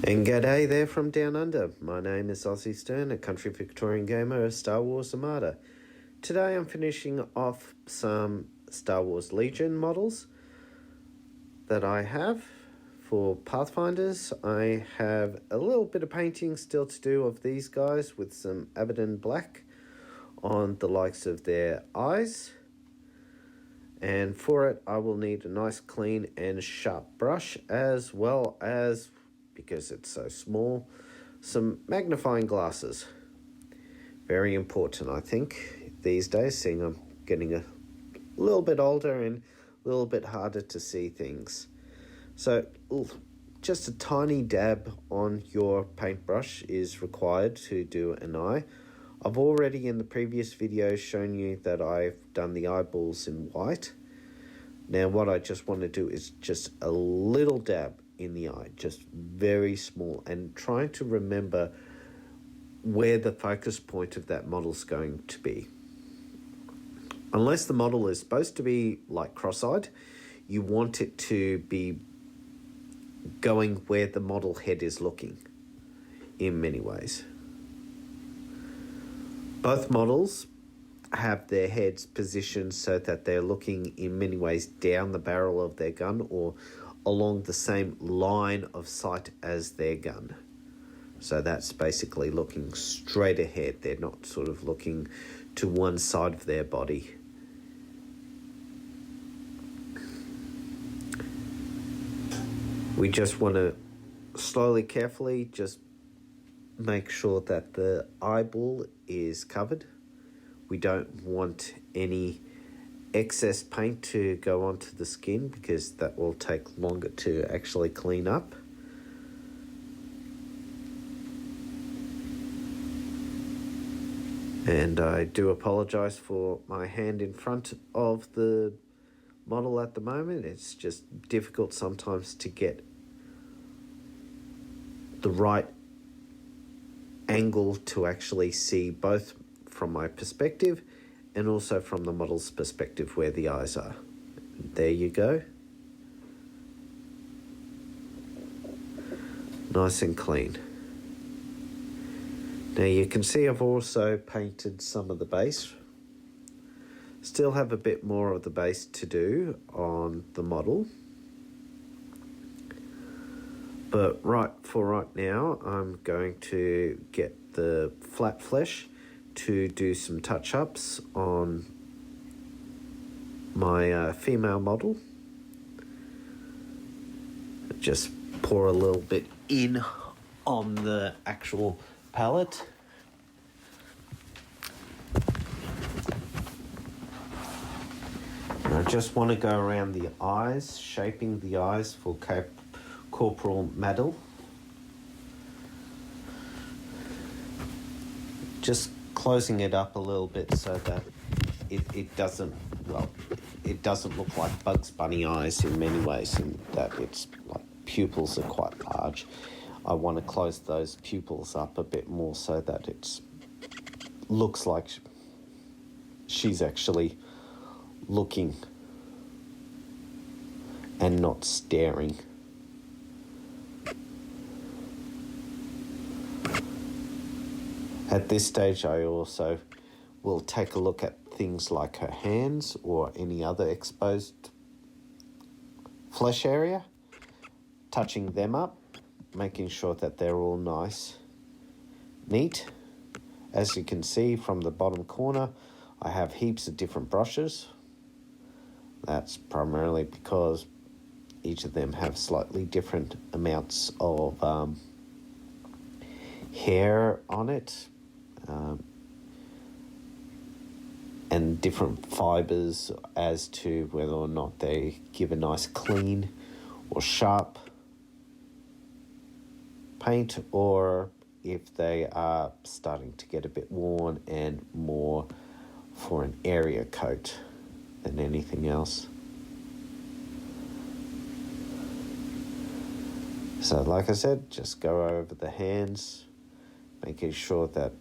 And g'day there from down under. My name is Aussie Stern, a country Victorian gamer of Star Wars Armada. Today I'm finishing off some Star Wars Legion models that I have for Pathfinders. I have a little bit of painting still to do of these guys with some Abaddon black on the likes of their eyes. And for it I will need a nice clean and sharp brush, as well as, because it's so small, some magnifying glasses. Very important, I think, these days, seeing I'm getting a little bit older and a little bit harder to see things. So just a tiny dab on your paintbrush is required to do an eye. I've already in the previous video shown you that I've done the eyeballs in white. Now what I just want to do is just a little dab in the eye, just very small, and trying to remember where the focus point of that model is going to be. Unless the model is supposed to be like cross-eyed, you want it to be going where the model head is looking in many ways. Both models have their heads positioned so that they're looking in many ways down the barrel of their gun or along the same line of sight as their gun. So that's basically looking straight ahead. They're not sort of looking to one side of their body. We just want to slowly, carefully just make sure that the eyeball is covered. We don't want any excess paint to go onto the skin because that will take longer to actually clean up. And I do apologize for my hand in front of the model at the moment. It's just difficult sometimes to get the right angle to actually see both from my perspective and also from the model's perspective where the eyes are. There you go. Nice and clean. Now you can see I've also painted some of the base. Still have a bit more of the base to do on the model. But right now I'm going to get the flat flesh to do some touch-ups on my female model. Just pour a little bit in on the actual palette. And I just want to go around the eyes, shaping the eyes for Corporal Maddel. Just closing it up a little bit so that it doesn't look like Bugs Bunny eyes in many ways, in that it's like pupils are quite large. I want to close those pupils up a bit more so that it looks like she's actually looking and not staring. At this stage, I also will take a look at things like her hands or any other exposed flesh area, touching them up, making sure that they're all nice, neat. As you can see from the bottom corner, I have heaps of different brushes. That's primarily because each of them have slightly different amounts of hair on it. And different fibers as to whether or not they give a nice clean or sharp paint, or if they are starting to get a bit worn and more for an area coat than anything else. So like I said, just go over the hands, making sure that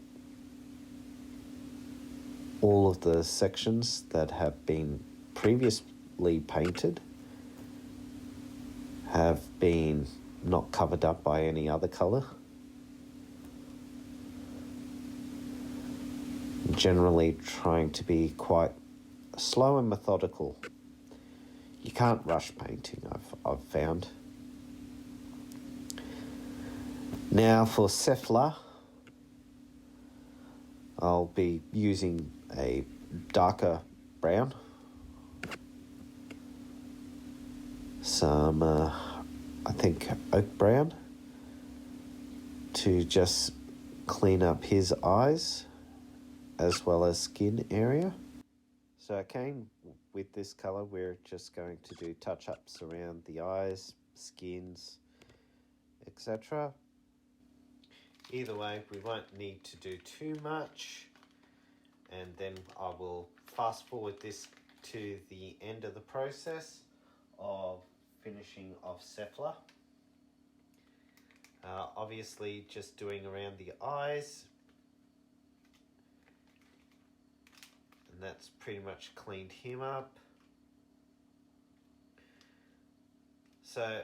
all of the sections that have been previously painted have been not covered up by any other colour. Generally trying to be quite slow and methodical. You can't rush painting, I've found. Now for Sefla, I'll be using a darker brown, some I think oak brown, to just clean up his eyes as well as skin area. So again, with this colour, we're just going to do touch-ups around the eyes, skins, etc. Either way, we won't need to do too much, and then I will fast forward this to the end of the process of finishing off Sefla. Obviously just doing around the eyes, and that's pretty much cleaned him up. So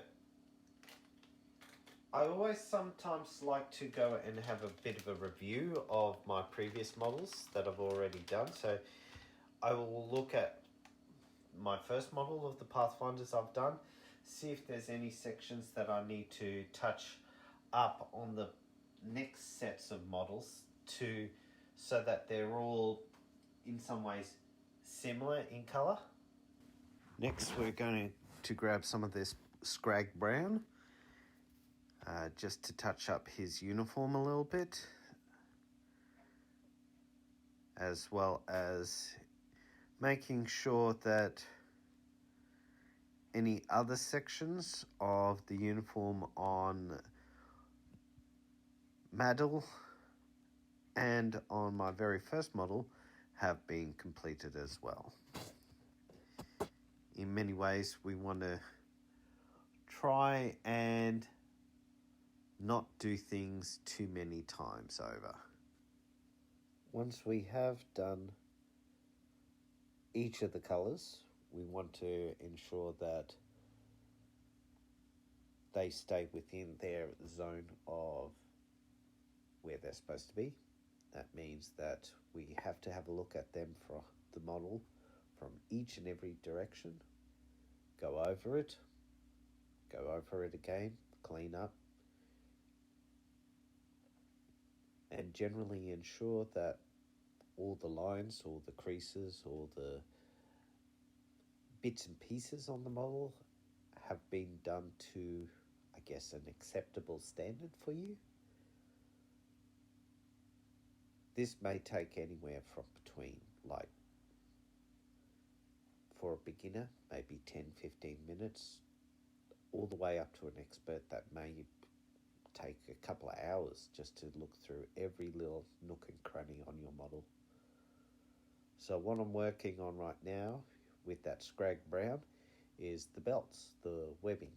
I always sometimes like to go and have a bit of a review of my previous models that I've already done. So I will look at my first model of the Pathfinders I've done, see if there's any sections that I need to touch up on the next sets of models so that they're all in some ways similar in colour. Next we're going to grab some of this Scrag Brown just to touch up his uniform a little bit, as well as making sure that any other sections of the uniform on Maddel and on my very first model have been completed as well. In many ways, we want to try and not do things too many times over. Once we have done each of the colours, we want to ensure that they stay within their zone of where they're supposed to be. That means that we have to have a look at them for the model from each and every direction, go over it again, clean up, and generally ensure that all the lines, all the creases, all the bits and pieces on the model have been done to, I guess, an acceptable standard for you. This may take anywhere from between, like, for a beginner, maybe 10-15 minutes, all the way up to an expert that may take a couple of hours just to look through every little nook and cranny on your model. So what I'm working on right now with that Scrag Brown is the belts, the webbing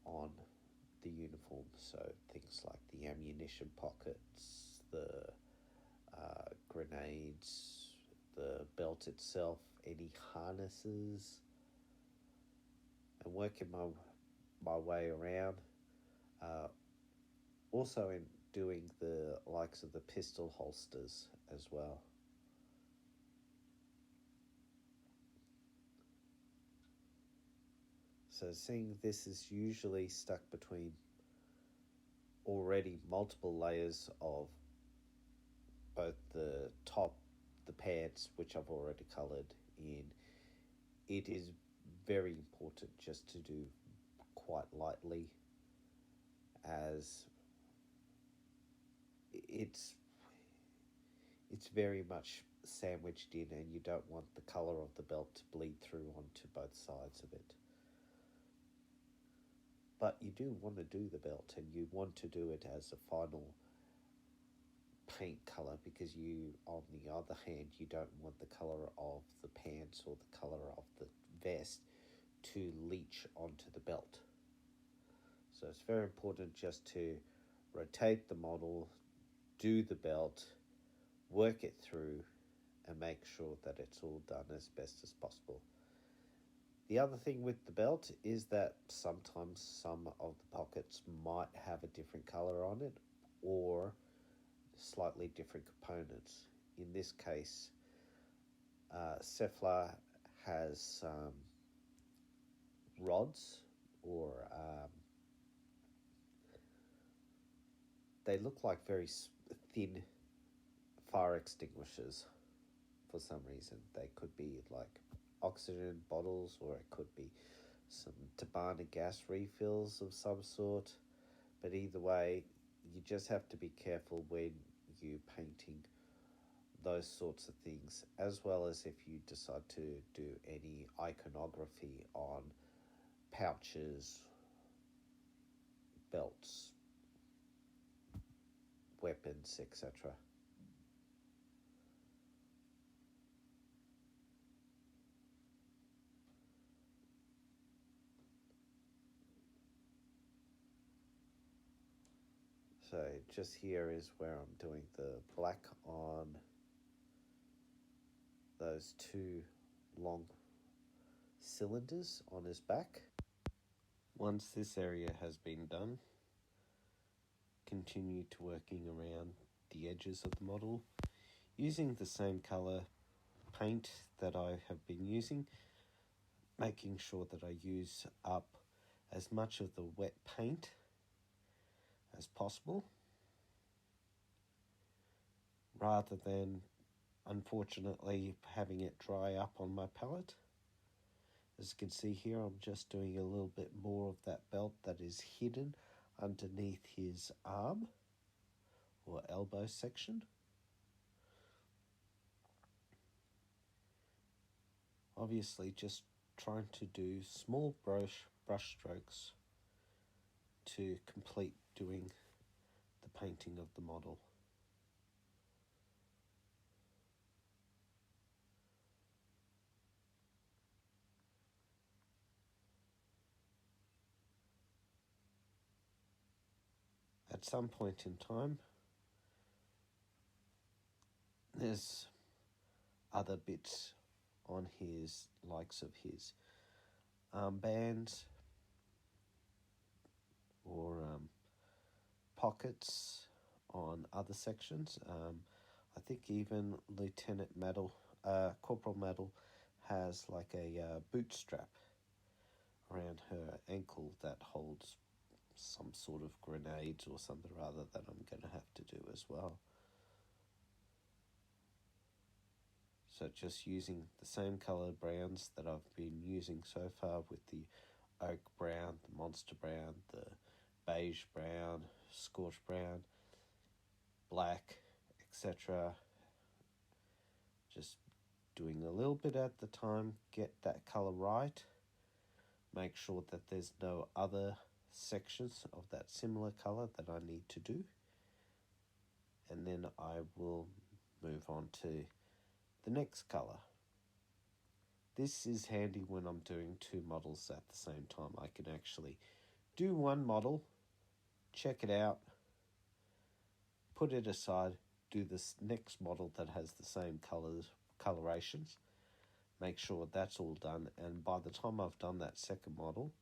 on the uniform. So things like the ammunition pockets, the grenades, the belt itself, any harnesses, and working my way around. Also in doing the likes of the pistol holsters as well. So seeing this is usually stuck between already multiple layers of both the top, the pants, which I've already coloured in, it is very important just to do quite lightly, as it's very much sandwiched in, and you don't want the colour of the belt to bleed through onto both sides of it. But you do want to do the belt, and you want to do it as a final paint colour, because you, on the other hand, you don't want the colour of the pants or the colour of the vest to leach onto the belt. So it's very important just to rotate the model, do the belt, work it through, and make sure that it's all done as best as possible. The other thing with the belt is that sometimes some of the pockets might have a different color on it or slightly different components. In this case, Sefla has rods, or they look like very thin fire extinguishers for some reason. They could be like oxygen bottles, or it could be some Tabana gas refills of some sort. But either way, you just have to be careful when you painting those sorts of things, as well as if you decide to do any iconography on pouches, belts, weapons, etc. So just here is where I'm doing the black on those two long cylinders on his back. Once this area has been done, continue to working around the edges of the model using the same color paint that I have been using, making sure that I use up as much of the wet paint as possible, rather than unfortunately having it dry up on my palette. As you can see here, I'm just doing a little bit more of that belt that is hidden underneath his arm or elbow section. Obviously just trying to do small brush strokes to complete doing the painting of the model. At some point in time, there's other bits on his, likes of his armbands or pockets on other sections. I think even Lieutenant Maddel, Corporal Maddel, has like a boot strap around her ankle that holds some sort of grenades or something or other that I'm going to have to do as well. So just using the same colour browns that I've been using so far, with the oak brown, the monster brown, the beige brown, scorch brown, black, etc. Just doing a little bit at the time, get that colour right. Make sure that there's no other sections of that similar colour that I need to do. And then I will move on to the next colour. This is handy when I'm doing two models at the same time. I can actually do one model, check it out, put it aside, do this next model that has the same colorations, make sure that's all done, and by the time I've done that second model,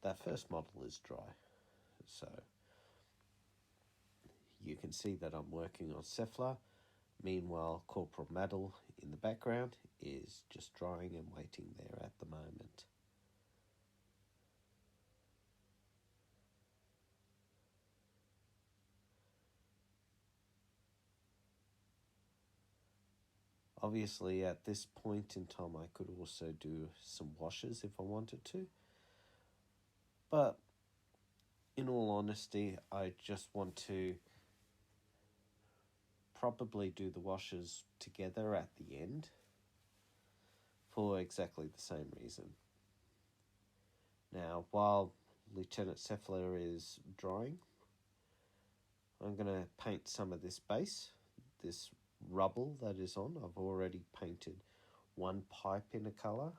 that first model is dry. So you can see that I'm working on Sefla. Meanwhile, Corporal Maddel in the background is just drying and waiting there at the moment. Obviously, at this point in time, I could also do some washes if I wanted to. But in all honesty, I just want to probably do the washes together at the end for exactly the same reason. Now, while Lieutenant Sefla is drying, I'm going to paint some of this base, this rubble that is on. I've already painted one pipe in a colour.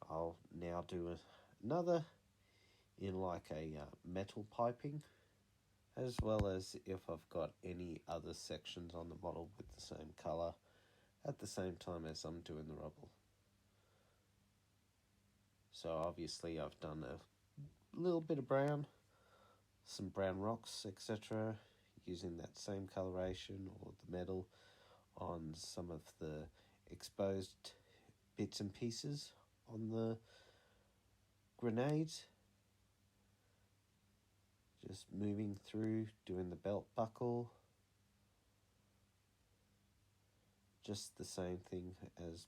I'll now do another in like a metal piping, as well as if I've got any other sections on the model with the same colour at the same time as I'm doing the rubble. So obviously I've done a little bit of brown, some brown rocks, etc., using that same coloration or the metal on some of the exposed bits and pieces on the grenades. Just moving through, doing the belt buckle. Just the same thing as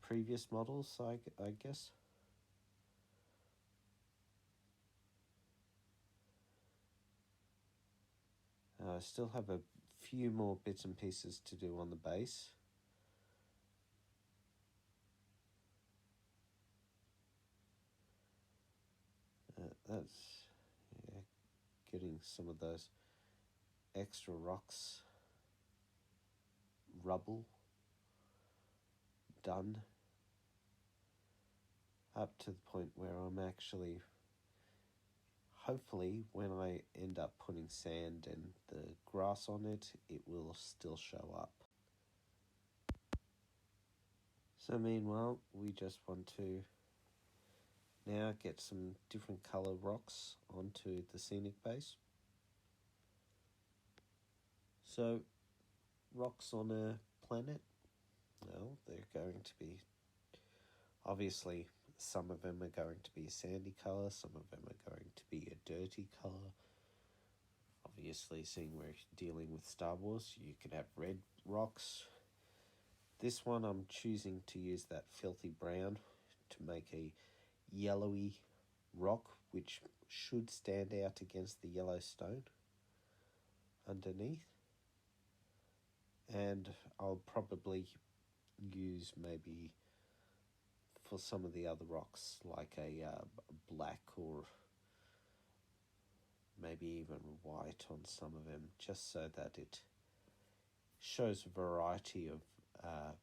previous models, I guess. I still have a few more bits and pieces to do on the base. That's getting some of those extra rocks, rubble done up to the point where I'm actually, hopefully when I end up putting sand and the grass on it, it will still show up. So meanwhile, we just want to now get some different colour rocks onto the scenic base. So, rocks on a planet, well, they're going to be, obviously, some of them are going to be a sandy colour, some of them are going to be a dirty colour. Obviously, seeing we're dealing with Star Wars, you can have red rocks. This one I'm choosing to use that filthy brown to make a yellowy rock, which should stand out against the yellow stone underneath. And I'll probably use maybe for some of the other rocks like a black or maybe even white on some of them, just so that it shows a variety of I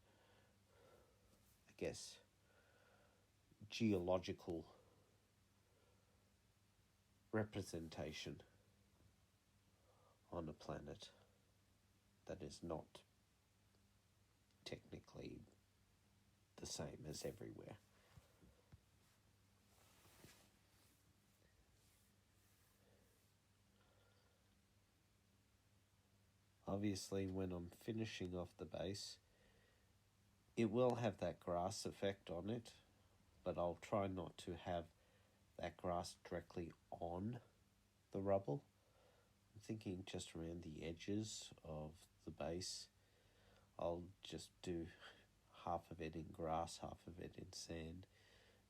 guess geological representation on a planet that is not technically the same as everywhere. Obviously, when I'm finishing off the base, it will have that grass effect on it, but I'll try not to have that grass directly on the rubble. I'm thinking just around the edges of the base. I'll just do half of it in grass, half of it in sand.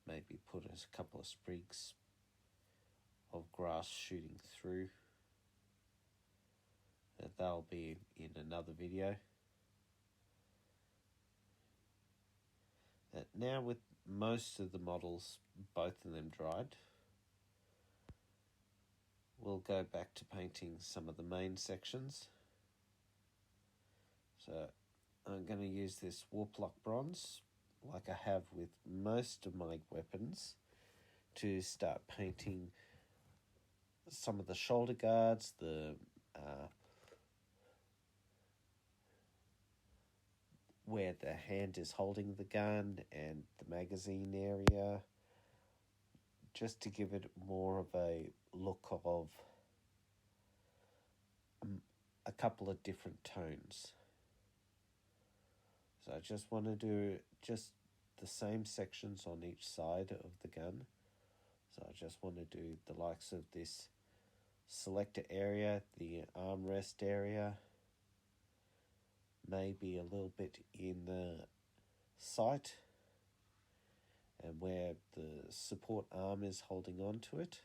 Maybe put a couple of sprigs of grass shooting through. That'll be in another video. Now with most of the models, both of them dried, we'll go back to painting some of the main sections. So I'm going to use this Warplock bronze, like I have with most of my weapons, to start painting some of the shoulder guards, the where the hand is holding the gun and the magazine area, just to give it more of a look of a couple of different tones. So I just want to do just the same sections on each side of the gun. So I just want to do the likes of this selector area, the armrest area, maybe a little bit in the sight and where the support arm is holding on to it.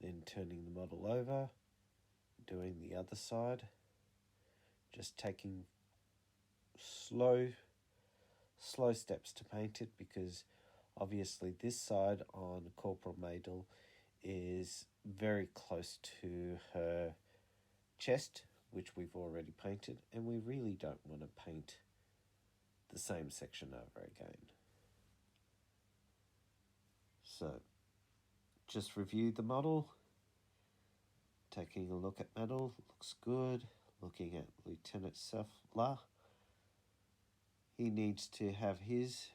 Then turning the model over, doing the other side, just taking slow steps to paint it, because obviously this side on Corporal Maddel is very close to her chest, which we've already painted, and we really don't want to paint the same section over again. So just review the model, taking a look at Maddel, looks good. Looking at Lieutenant Sefla, He needs to have his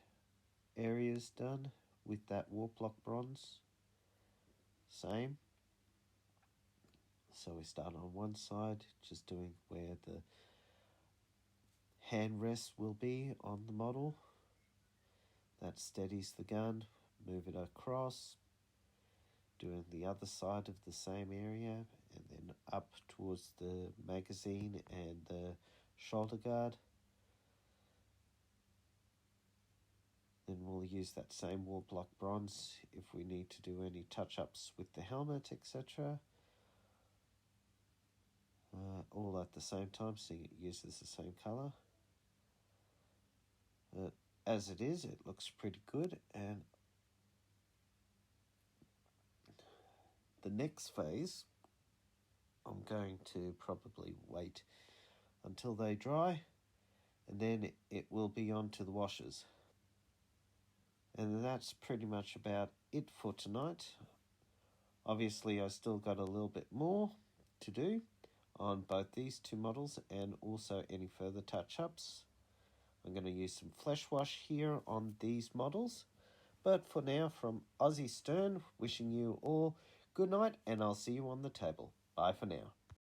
areas done with that warp block bronze. Same. So we start on one side, just doing where the hand rests will be on the model. That steadies the gun. Move it across, doing the other side of the same area, and then up towards the magazine and the shoulder guard. Then we'll use that same wall block bronze if we need to do any touch-ups with the helmet, etc. All at the same time, so it uses the same colour. As it is, it looks pretty good, and the next phase, I'm going to probably wait until they dry, and then it will be on to the washers. And that's pretty much about it for tonight. Obviously, I still got a little bit more to do on both these two models and also any further touch-ups. I'm going to use some flesh wash here on these models. But for now, from Aussie Stern, wishing you all good night, and I'll see you on the table. Bye for now.